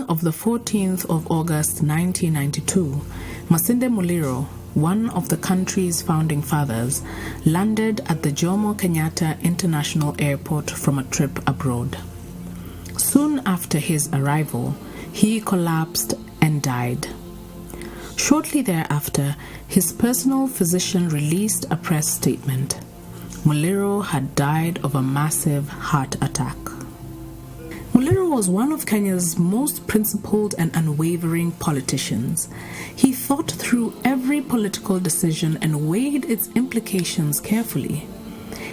of the 14th of August 1992, Masinde Muliro, one of the country's founding fathers, landed at the Jomo Kenyatta International Airport from a trip abroad. Soon after his arrival, he collapsed and died. Shortly thereafter, his personal physician released a press statement. Muliro had died of a massive heart attack. Muliro was one of Kenya's most principled and unwavering politicians. He thought through every political decision and weighed its implications carefully.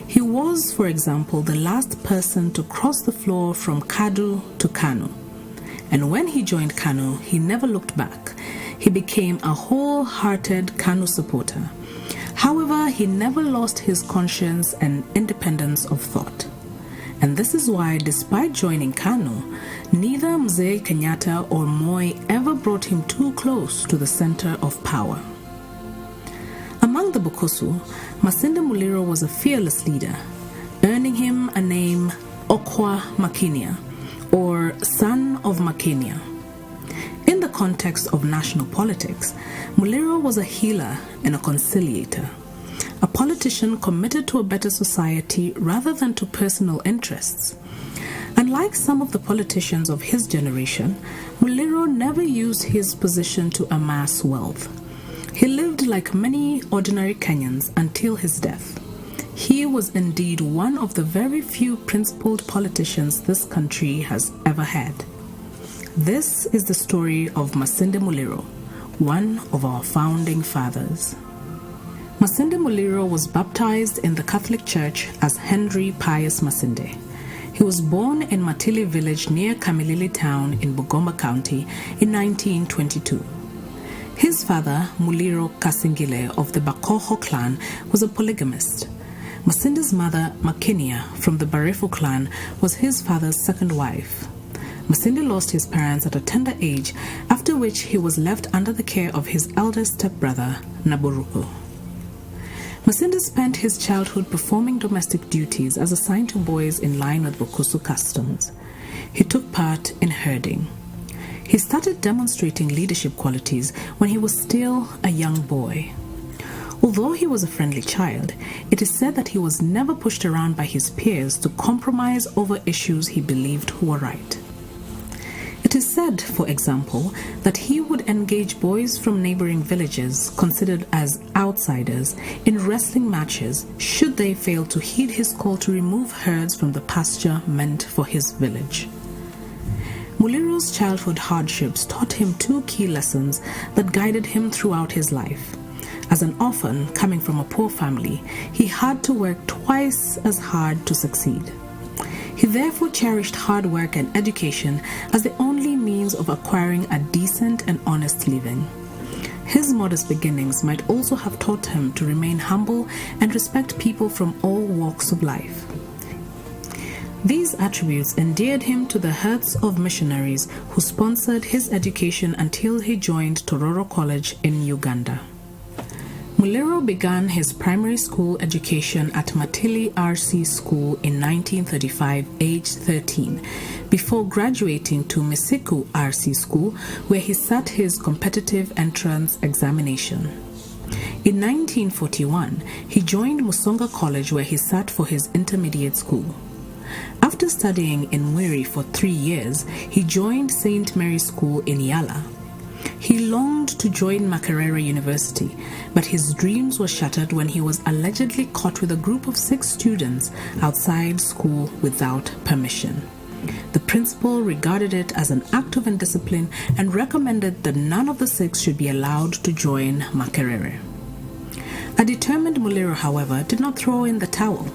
He was, for example, the last person to cross the floor from Kadu to Kanu. And when he joined Kanu, he never looked back. He became a wholehearted Kanu supporter. However, he never lost his conscience and independence of thought. And this is why, despite joining KANU, neither Mzee Kenyatta or Moi ever brought him too close to the center of power. Among the Bukusu, Masinde Muliro was a fearless leader, earning him a name Okwa Makinia, or Son of Makinia. In the context of national politics, Muliro was a healer and a conciliator, a politician committed to a better society rather than to personal interests. Unlike some of the politicians of his generation, Muliro never used his position to amass wealth. He lived like many ordinary Kenyans until his death. He was indeed one of the very few principled politicians this country has ever had. This is the story of Masinde Muliro, one of our founding fathers. Masinde Muliro was baptized in the Catholic Church as Henry Pius Masinde. He was born in Matili village near Kamilili town in Bugoma County in 1922. His father, Muliro Kasingile of the Bakoho clan, was a polygamist. Masinde's mother, Makinia, from the Barefo clan, was his father's second wife. Masinde lost his parents at a tender age, after which he was left under the care of his elder stepbrother, Naburuku. Masinde spent his childhood performing domestic duties as assigned to boys in line with Bukusu customs. He took part in herding. He started demonstrating leadership qualities when he was still a young boy. Although he was a friendly child, it is said that he was never pushed around by his peers to compromise over issues he believed were right. It is said, for example, that he would engage boys from neighboring villages considered as outsiders in wrestling matches should they fail to heed his call to remove herds from the pasture meant for his village. Muliro's childhood hardships taught him two key lessons that guided him throughout his life. As an orphan coming from a poor family, he had to work twice as hard to succeed. He therefore cherished hard work and education as the only means of acquiring a decent and honest living. His modest beginnings might also have taught him to remain humble and respect people from all walks of life. These attributes endeared him to the herds of missionaries who sponsored his education until he joined Tororo College in Uganda. Muliro began his primary school education at Matili RC School in 1935, aged 13, before graduating to Misiku RC School, where he sat his competitive entrance examination. In 1941, he joined Musonga College, where he sat for his intermediate school. After studying in Mwiri for 3 years, he joined St. Mary's School in Yala. He longed to join Makerere University, but his dreams were shattered when he was allegedly caught with a group of 6 students outside school without permission. The principal regarded it as an act of indiscipline and recommended that none of the 6 should be allowed to join Makerere. A determined Muliro, however, did not throw in the towel.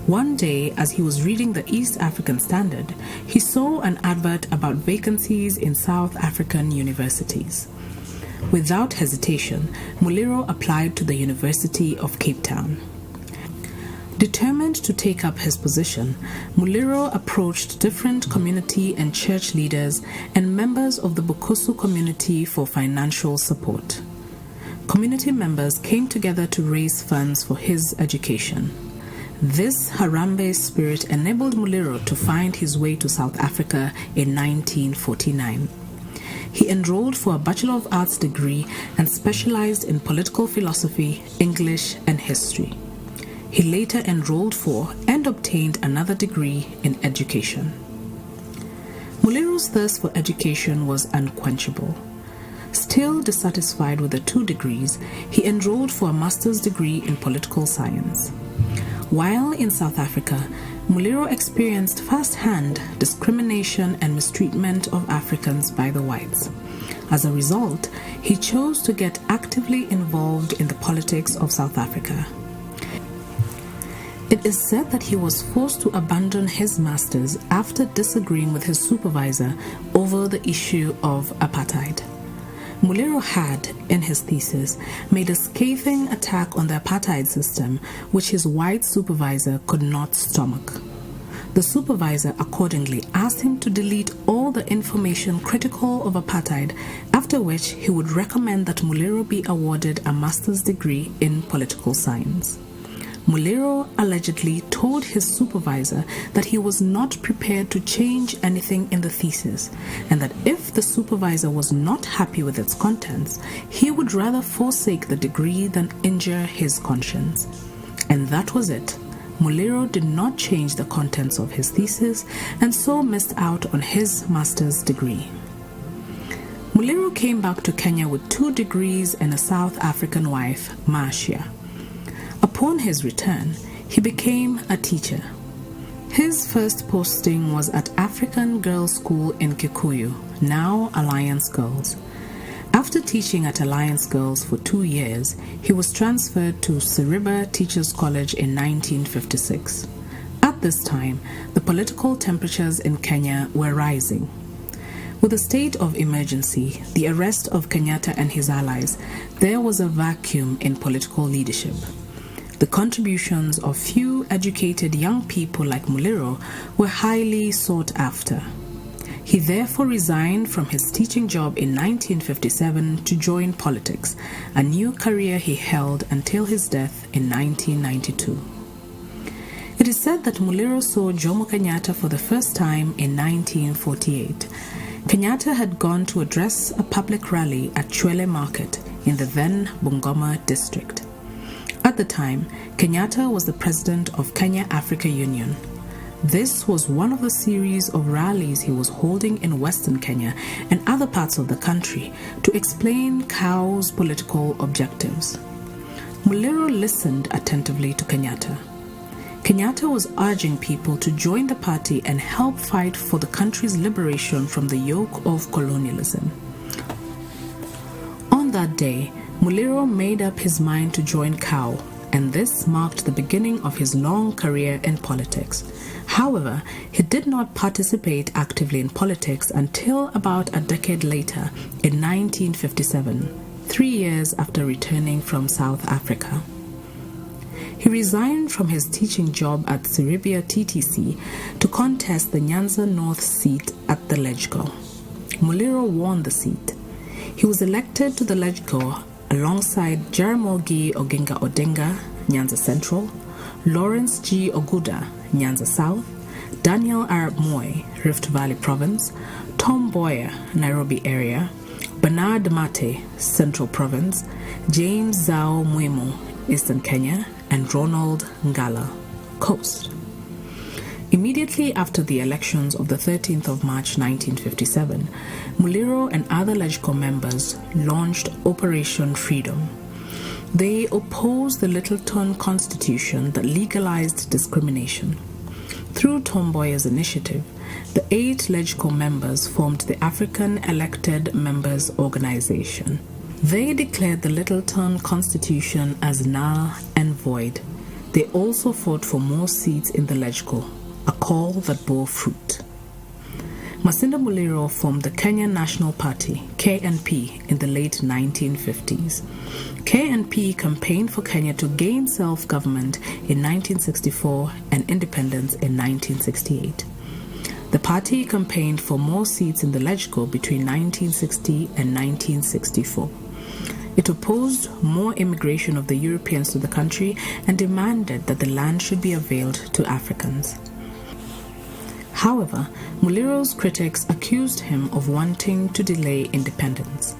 One day, as he was reading the East African Standard, he saw an advert about vacancies in South African universities. Without hesitation, Muliro applied to the University of Cape Town. Determined to take up his position, Muliro approached different community and church leaders and members of the Bukusu community for financial support. Community members came together to raise funds for his education. This Harambee spirit enabled Muliro to find his way to South Africa in 1949. He enrolled for a Bachelor of Arts degree and specialized in political philosophy, English, and history. He later enrolled for and obtained another degree in education. Muliro's thirst for education was unquenchable. Still dissatisfied with the 2 degrees, he enrolled for a master's degree in political science. While in South Africa, Muliro experienced first-hand discrimination and mistreatment of Africans by the whites. As a result, he chose to get actively involved in the politics of South Africa. It is said that he was forced to abandon his masters after disagreeing with his supervisor over the issue of apartheid. Muliro had, in his thesis, made a scathing attack on the apartheid system, which his white supervisor could not stomach. The supervisor accordingly asked him to delete all the information critical of apartheid, after which he would recommend that Muliro be awarded a master's degree in political science. Muliro allegedly told his supervisor that he was not prepared to change anything in the thesis, and that if the supervisor was not happy with its contents, he would rather forsake the degree than injure his conscience. And that was it. Muliro did not change the contents of his thesis and so missed out on his master's degree. Muliro came back to Kenya with 2 degrees and a South African wife, Marcia. Upon his return, he became a teacher. His first posting was at African Girls' School in Kikuyu, now Alliance Girls. After teaching at Alliance Girls for 2 years, he was transferred to Siriba Teachers College in 1956. At this time, the political temperatures in Kenya were rising. With the state of emergency, the arrest of Kenyatta and his allies, there was a vacuum in political leadership. The contributions of few educated young people like Muliro were highly sought after. He therefore resigned from his teaching job in 1957 to join politics, a new career he held until his death in 1992. It is said that Muliro saw Jomo Kenyatta for the first time in 1948. Kenyatta had gone to address a public rally at Chwele Market in the then Bungoma district. At the time, Kenyatta was the president of Kenya Africa Union. This was one of the series of rallies he was holding in Western Kenya and other parts of the country to explain KAU's political objectives. Muliro listened attentively to Kenyatta. Kenyatta was urging people to join the party and help fight for the country's liberation from the yoke of colonialism. On that day, Muliro made up his mind to join KAU, and this marked the beginning of his long career in politics. However, he did not participate actively in politics until about a decade later, in 1957, 3 years after returning from South Africa. He resigned from his teaching job at Siribia TTC to contest the Nyanza North seat at the LegCo. Muliro won the seat. He was elected to the LegCo alongside Jaramogi Oginga Odinga, Nyanza Central, Lawrence G. Oguda, Nyanza South, Daniel Arap Moi, Rift Valley Province, Tom Mboya, Nairobi area, Bernard Mate, Central Province, James Zao Mwimo, Eastern Kenya, and Ronald Ngala, Coast. Immediately after the elections of the 13th of March 1957, Muliro and other LegCo members launched Operation Freedom. They opposed the Littleton Constitution that legalized discrimination. Through Tom Mboya's initiative, the 8 LegCo members formed the African Elected Members Organization. They declared the Littleton Constitution as null and void. They also fought for more seats in the LegCo, a call that bore fruit. Masinde Muliro formed the Kenyan National Party, KNP, in the late 1950s. KNP campaigned for Kenya to gain self-government in 1964 and independence in 1968. The party campaigned for more seats in the LegCo between 1960 and 1964. It opposed more immigration of the Europeans to the country and demanded that the land should be availed to Africans. However, Muliro's critics accused him of wanting to delay independence.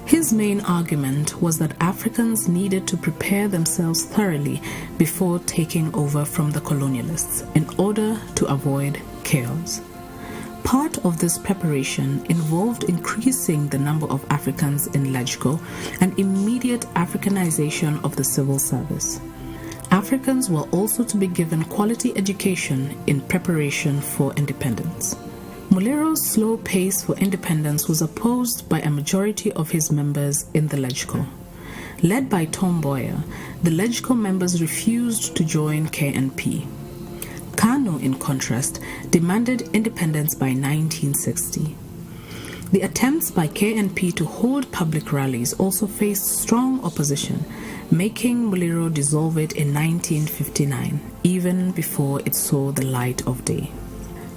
His main argument was that Africans needed to prepare themselves thoroughly before taking over from the colonialists in order to avoid chaos. Part of this preparation involved increasing the number of Africans in LegCo and immediate Africanization of the civil service. Africans were also to be given quality education in preparation for independence. Muliro's slow pace for independence was opposed by a majority of his members in the LegCo. Led by Tom Mboya, the LegCo members refused to join KNP. Kanu, in contrast, demanded independence by 1960. The attempts by KNP to hold public rallies also faced strong opposition, making Muliro dissolve it in 1959, even before it saw the light of day.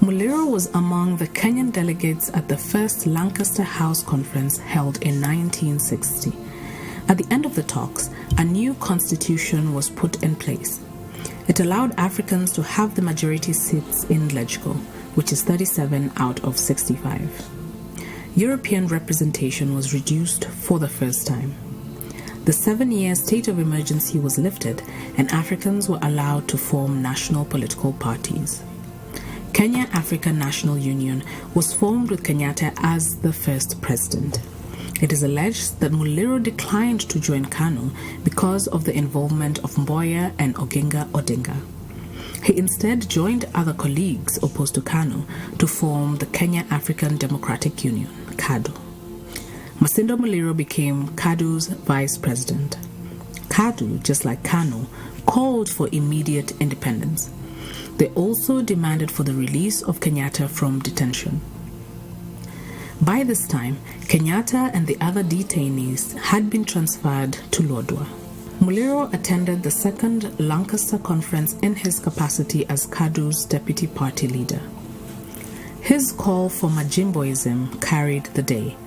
Muliro was among the Kenyan delegates at the first Lancaster House Conference held in 1960. At the end of the talks, a new constitution was put in place. It allowed Africans to have the majority seats in LegCo, which is 37 out of 65. European representation was reduced for the first time. The 7-year state of emergency was lifted, and Africans were allowed to form national political parties. Kenya African National Union was formed with Kenyatta as the first president. It is alleged that Muliro declined to join KANU because of the involvement of Mboya and Oginga Odinga. He instead joined other colleagues opposed to KANU to form the Kenya African Democratic Union, KADU. Masinde Muliro became KADU's vice president. KADU, just like KANU, called for immediate independence. They also demanded for the release of Kenyatta from detention. By this time, Kenyatta and the other detainees had been transferred to Lodwar. Muliro attended the second Lancaster Conference in his capacity as KADU's deputy party leader. His call for Majimboism carried the day.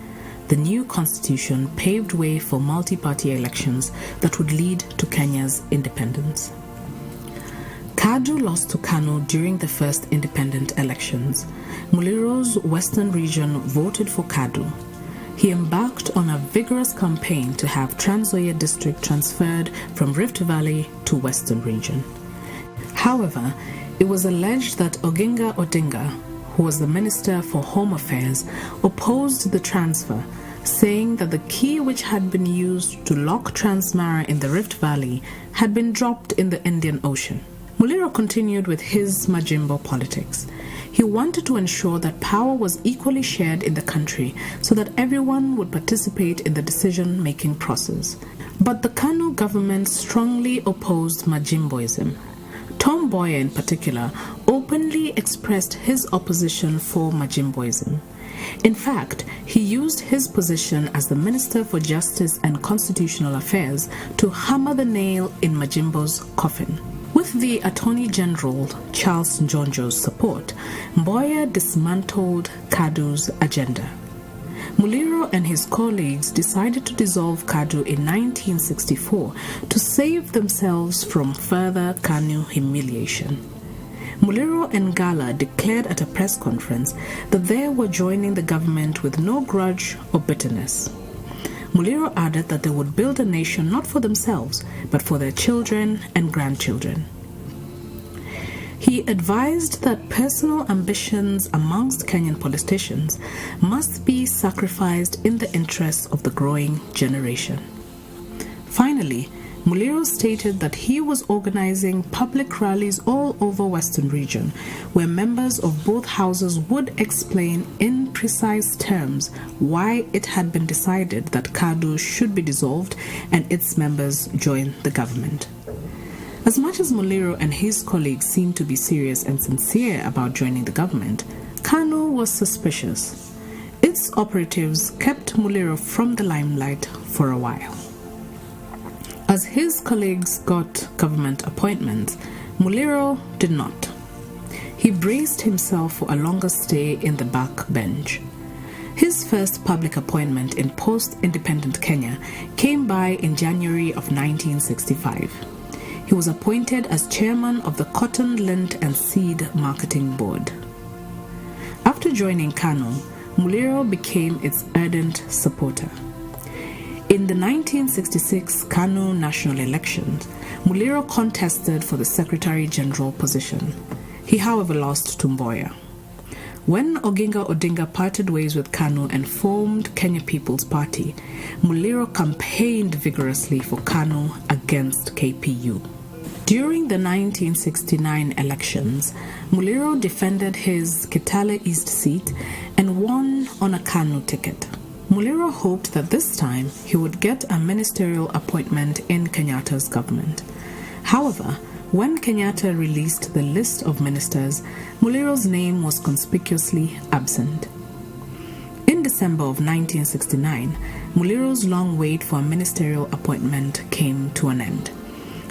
The new constitution paved way for multi-party elections that would lead to Kenya's independence. KADU lost to KANU during the first independent elections. Muliro's western region voted for KADU. He embarked on a vigorous campaign to have Trans Nzoia district transferred from Rift Valley to western region. However, it was alleged that Oginga Odinga, who was the Minister for Home Affairs, opposed the transfer, saying that the key which had been used to lock Transmara in the Rift Valley had been dropped in the Indian Ocean. Muliro continued with his Majimbo politics. He wanted to ensure that power was equally shared in the country so that everyone would participate in the decision-making process. But the KANU government strongly opposed Majimboism. Tom Mboya, in particular, openly expressed his opposition for Majimboism. In fact, he used his position as the Minister for Justice and Constitutional Affairs to hammer the nail in Majimbo's coffin. With the Attorney General Charles Njonjo's support, Mboya dismantled KADU's agenda. Muliro and his colleagues decided to dissolve KADU in 1964 to save themselves from further KANU humiliation. Muliro and Gala declared at a press conference that they were joining the government with no grudge or bitterness. Muliro added that they would build a nation not for themselves, but for their children and grandchildren. He advised that personal ambitions amongst Kenyan politicians must be sacrificed in the interests of the growing generation. Finally, Muliro stated that he was organizing public rallies all over Western region, where members of both houses would explain in precise terms why it had been decided that KADU should be dissolved and its members join the government. As much as Muliro and his colleagues seemed to be serious and sincere about joining the government, KANU was suspicious. Its operatives kept Muliro from the limelight for a while. As his colleagues got government appointments, Muliro did not. He braced himself for a longer stay in the back bench. His first public appointment in post-independent Kenya came by in January of 1965. He was appointed as chairman of the Cotton, Lint and Seed Marketing Board. After joining KANU, Muliro became its ardent supporter. In the 1966 KANU national elections, Muliro contested for the Secretary General position. He, however, lost to Mboya. When Oginga Odinga parted ways with KANU and formed Kenya People's Party, Muliro campaigned vigorously for KANU against KPU. During the 1969 elections, Muliro defended his Kitale East seat and won on a KANU ticket. Muliro hoped that this time he would get a ministerial appointment in Kenyatta's government. However, when Kenyatta released the list of ministers, Muliro's name was conspicuously absent. In December of 1969, Muliro's long wait for a ministerial appointment came to an end.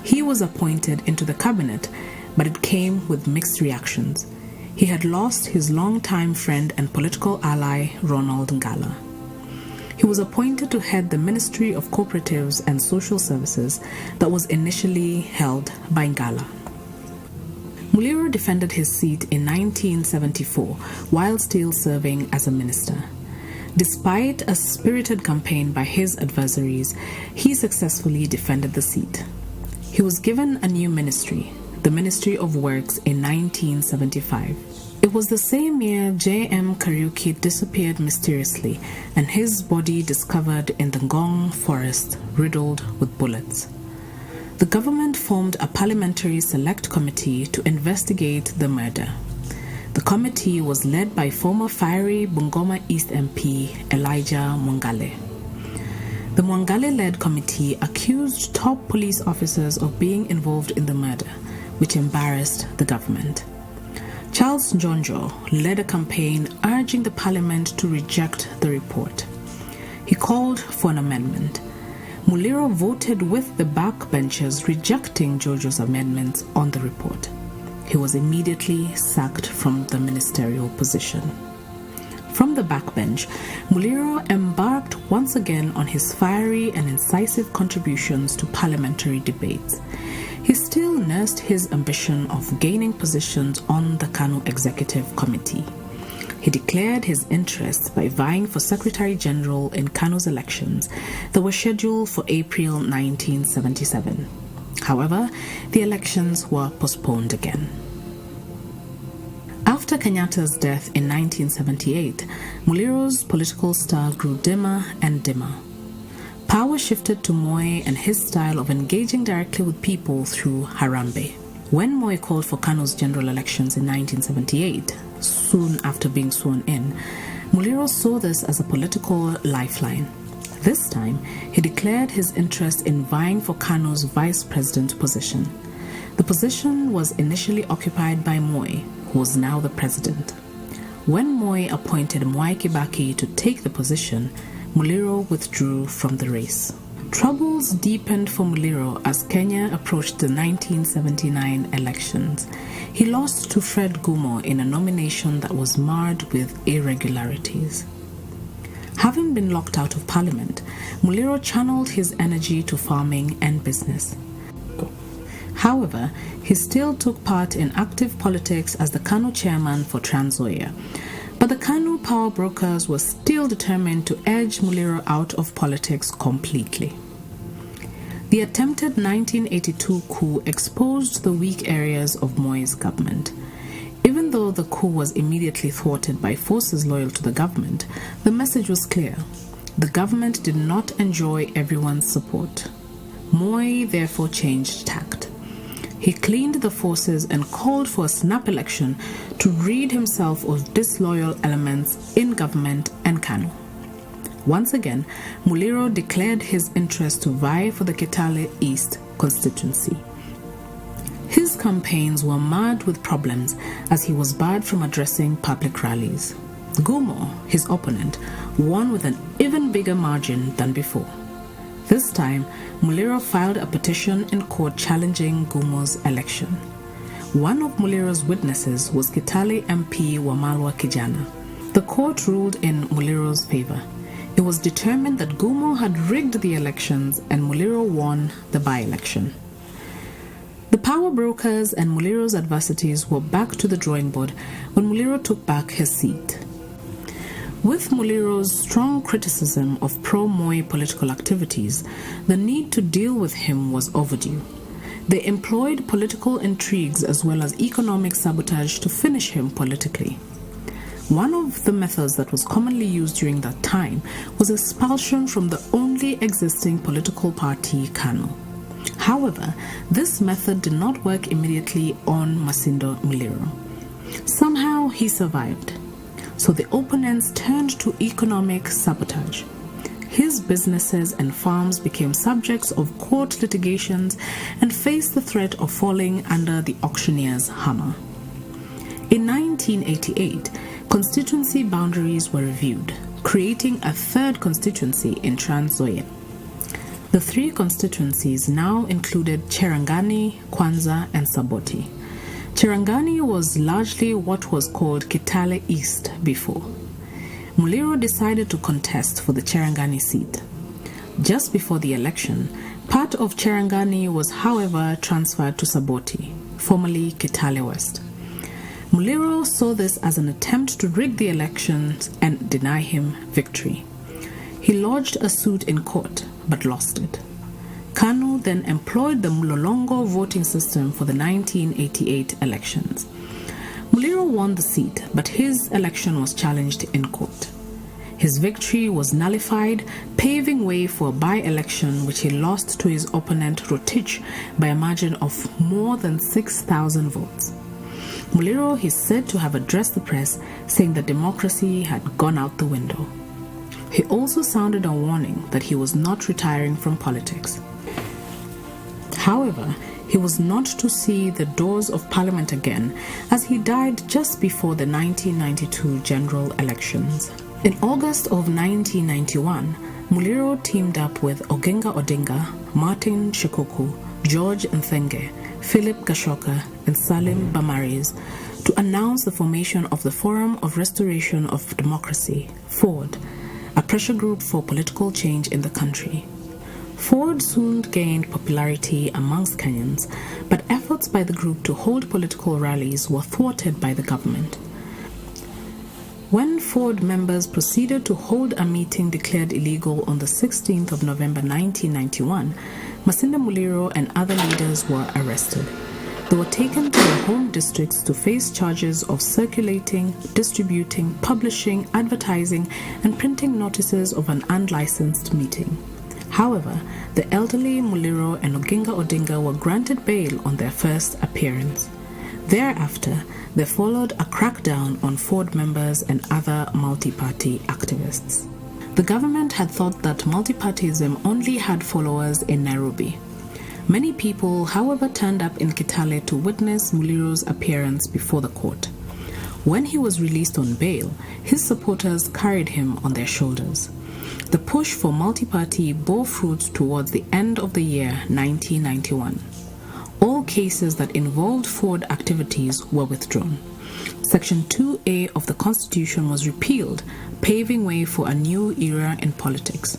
He was appointed into the cabinet, but it came with mixed reactions. He had lost his longtime friend and political ally, Ronald Ngala. He was appointed to head the Ministry of Cooperatives and Social Services that was initially held by Ngala. Muliro defended his seat in 1974 while still serving as a minister. Despite a spirited campaign by his adversaries, he successfully defended the seat. He was given a new ministry, the Ministry of Works, in 1975. It was the same year J.M. Kariuki disappeared mysteriously and his body discovered in the Ngong forest riddled with bullets. The government formed a parliamentary select committee to investigate the murder. The committee was led by former fiery Bungoma East MP Elijah Mwangale. The Mwangale-led committee accused top police officers of being involved in the murder, which embarrassed the government. Charles Njonjo led a campaign urging the parliament to reject the report. He called for an amendment. Muliro voted with the backbenchers, rejecting Njonjo's amendments on the report. He was immediately sacked from the ministerial position. From the backbench, Muliro embarked once again on his fiery and incisive contributions to parliamentary debates. He still nursed his ambition of gaining positions on the KANU Executive Committee. He declared his interest by vying for Secretary General in KANU's elections that were scheduled for April 1977. However, the elections were postponed again. After Kenyatta's death in 1978, Muliro's political star grew dimmer and dimmer. Power shifted to Moi and his style of engaging directly with people through Harambee. When Moi called for KANU's general elections in 1978, soon after being sworn in, Muliro saw this as a political lifeline. This time, he declared his interest in vying for KANU's vice president position. The position was initially occupied by Moi, who was now the president. When Moi appointed Mwai Kibaki to take the position, Muliro withdrew from the race. Troubles deepened for Muliro as Kenya approached the 1979 elections. He lost to Fred Gumo in a nomination that was marred with irregularities. Having been locked out of parliament, Muliro channeled his energy to farming and business. However, he still took part in active politics as the KANU chairman for Trans Nzoia. But the KANU power brokers were still determined to edge Muliro out of politics completely. The attempted 1982 coup exposed the weak areas of Moi's government. Even though the coup was immediately thwarted by forces loyal to the government, the message was clear. The government did not enjoy everyone's support. Moi therefore changed tact. He cleaned the forces and called for a snap election to rid himself of disloyal elements in government and KANU. Once again, Muliro declared his interest to vie for the Kitale East constituency. His campaigns were marred with problems as he was barred from addressing public rallies. Gumo, his opponent, won with an even bigger margin than before. This time, Muliro filed a petition in court challenging Gumo's election. One of Muliro's witnesses was Kitale MP Wamalwa Kijana. The court ruled in Muliro's favor. It was determined that Gumo had rigged the elections and Muliro won the by-election. The power brokers and Muliro's adversities were back to the drawing board when Muliro took back his seat. With Muliro's strong criticism of pro-Moi political activities, the need to deal with him was overdue. They employed political intrigues as well as economic sabotage to finish him politically. One of the methods that was commonly used during that time was expulsion from the only existing political party, KANU. However, this method did not work immediately on Masinde Muliro. Somehow he survived. So the opponents turned to economic sabotage. His businesses and farms became subjects of court litigations and faced the threat of falling under the auctioneer's hammer. In 1988, constituency boundaries were reviewed, creating a third constituency in Trans-Nzoia. The three constituencies now included Cherangani, Kwanza, and Saboti. Cherangani was largely what was called Kitale East before. Muliro decided to contest for the Cherangani seat. Just before the election, part of Cherangani was, however, transferred to Saboti, formerly Kitale West. Muliro saw this as an attempt to rig the elections and deny him victory. He lodged a suit in court, but lost it. KANU then employed the Mlolongo voting system for the 1988 elections. Muliro won the seat, but his election was challenged in court. His victory was nullified, paving way for a by-election which he lost to his opponent Rotich by a margin of more than 6,000 votes. Muliro is said to have addressed the press, saying that democracy had gone out the window. He also sounded a warning that he was not retiring from politics. However, he was not to see the doors of Parliament again, as he died just before the 1992 general elections. In August of 1991, Muliro teamed up with Oginga Odinga, Martin Shikuku, George Nthenge, Philip Gashoka, and Salim Bamaris to announce the formation of the Forum of Restoration of Democracy, FORD, a pressure group for political change in the country. FORD soon gained popularity amongst Kenyans, but efforts by the group to hold political rallies were thwarted by the government. When FORD members proceeded to hold a meeting declared illegal on the 16th of November 1991, Masinde Muliro and other leaders were arrested. They were taken to their home districts to face charges of circulating, distributing, publishing, advertising, and printing notices of an unlicensed meeting. However, the elderly Muliro and Oginga Odinga were granted bail on their first appearance. Thereafter, there followed a crackdown on FORD members and other multi-party activists. The government had thought that multipartyism only had followers in Nairobi. Many people, however, turned up in Kitale to witness Muliro's appearance before the court. When he was released on bail, his supporters carried him on their shoulders. The push for multi-party bore fruit towards the end of the year 1991. All cases that involved FORD activities were withdrawn. Section 2A of the Constitution was repealed, paving way for a new era in politics.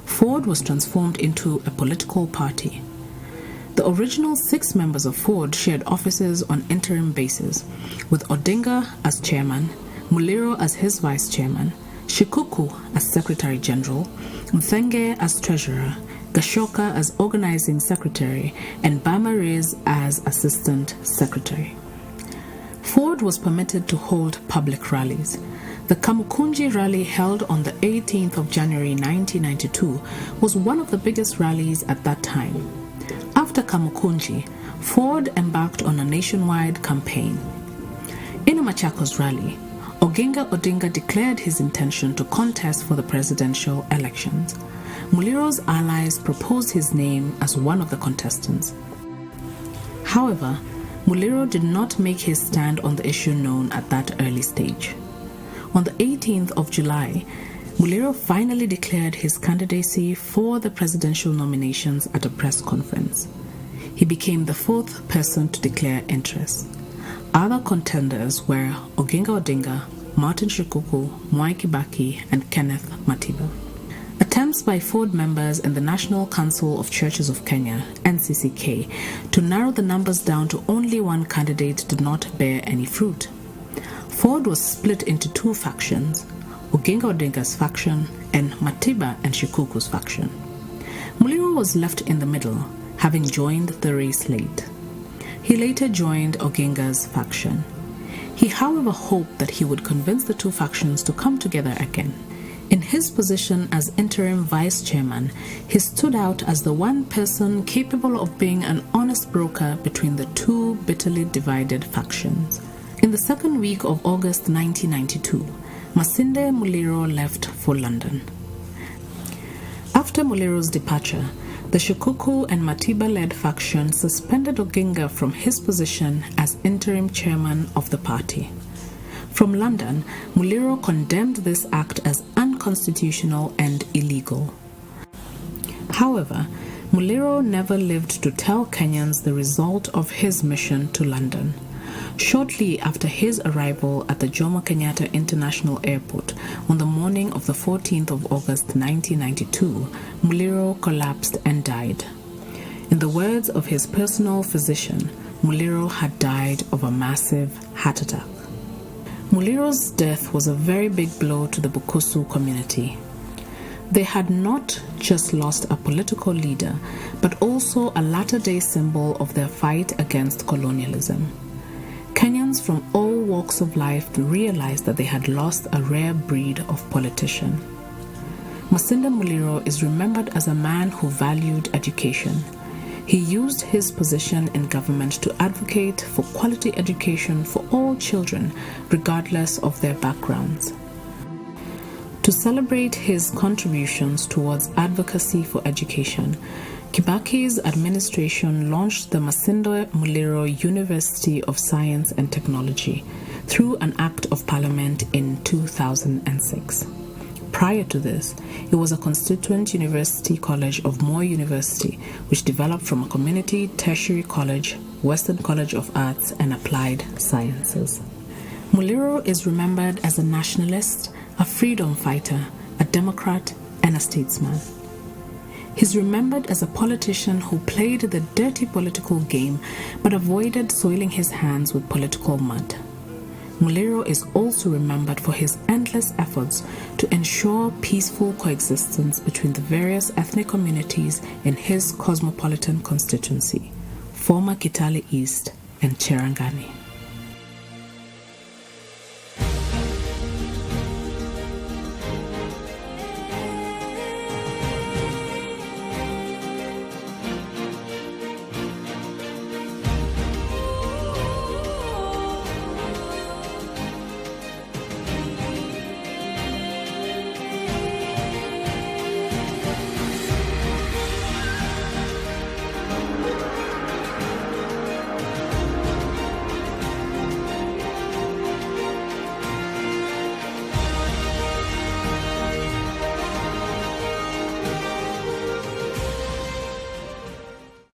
FORD was transformed into a political party. The original 6 members of FORD shared offices on interim basis, with Odinga as chairman, Muliro as his vice chairman, Shikuku as secretary general, Nthenge as treasurer, Gashoka as organizing secretary, and Bamaris as assistant secretary. FORD was permitted to hold public rallies. The Kamukunji rally held on the 18th of January 1992 was one of the biggest rallies at that time. After Kamukunji, FORD embarked on a nationwide campaign. In a Machakos rally, Oginga Odinga declared his intention to contest for the presidential elections. Muliro's allies proposed his name as one of the contestants. However, Muliro did not make his stand on the issue known at that early stage. On the 18th of July, Muliro finally declared his candidacy for the presidential nominations at a press conference. He became the 4th person to declare interest. Other contenders were Oginga Odinga, Martin Shikuku, Mwai Kibaki, and Kenneth Matiba. Attempts by Ford members in the National Council of Churches of Kenya, NCCK, to narrow the numbers down to only one candidate did not bear any fruit. Ford was split into two factions, Oginga Odinga's faction and Matiba and Shikuku's faction. Muliro was left in the middle, having joined the race late. He later joined Oginga's faction. He, however, hoped that he would convince the two factions to come together again. In his position as interim vice chairman, he stood out as the one person capable of being an honest broker between the two bitterly divided factions. In the second week of August 1992, Masinde Muliro left for London. After Muliro's departure, the Shikuku and Matiba-led faction suspended Oginga from his position as interim chairman of the party. From London, Muliro condemned this act as unconstitutional and illegal. However, Muliro never lived to tell Kenyans the result of his mission to London. Shortly after his arrival at the Jomo Kenyatta International Airport on the morning of the 14th of August 1992, Muliro collapsed and died. In the words of his personal physician, Muliro had died of a massive heart attack. Muliro's death was a very big blow to the Bukusu community. They had not just lost a political leader, but also a latter-day symbol of their fight against colonialism. Kenyans from all walks of life realized that they had lost a rare breed of politician. Masinde Muliro is remembered as a man who valued education. He used his position in government to advocate for quality education for all children, regardless of their backgrounds. To celebrate his contributions towards advocacy for education, Kibaki's administration launched the Masinde Muliro University of Science and Technology through an Act of Parliament in 2006. Prior to this, it was a constituent university college of Moi University, which developed from a community tertiary college, Western College of Arts and Applied Sciences. Muliro is remembered as a nationalist, a freedom fighter, a democrat, and a statesman. He's remembered as a politician who played the dirty political game but avoided soiling his hands with political mud. Muliro is also remembered for his endless efforts to ensure peaceful coexistence between the various ethnic communities in his cosmopolitan constituency, former Kitale East and Cherangani.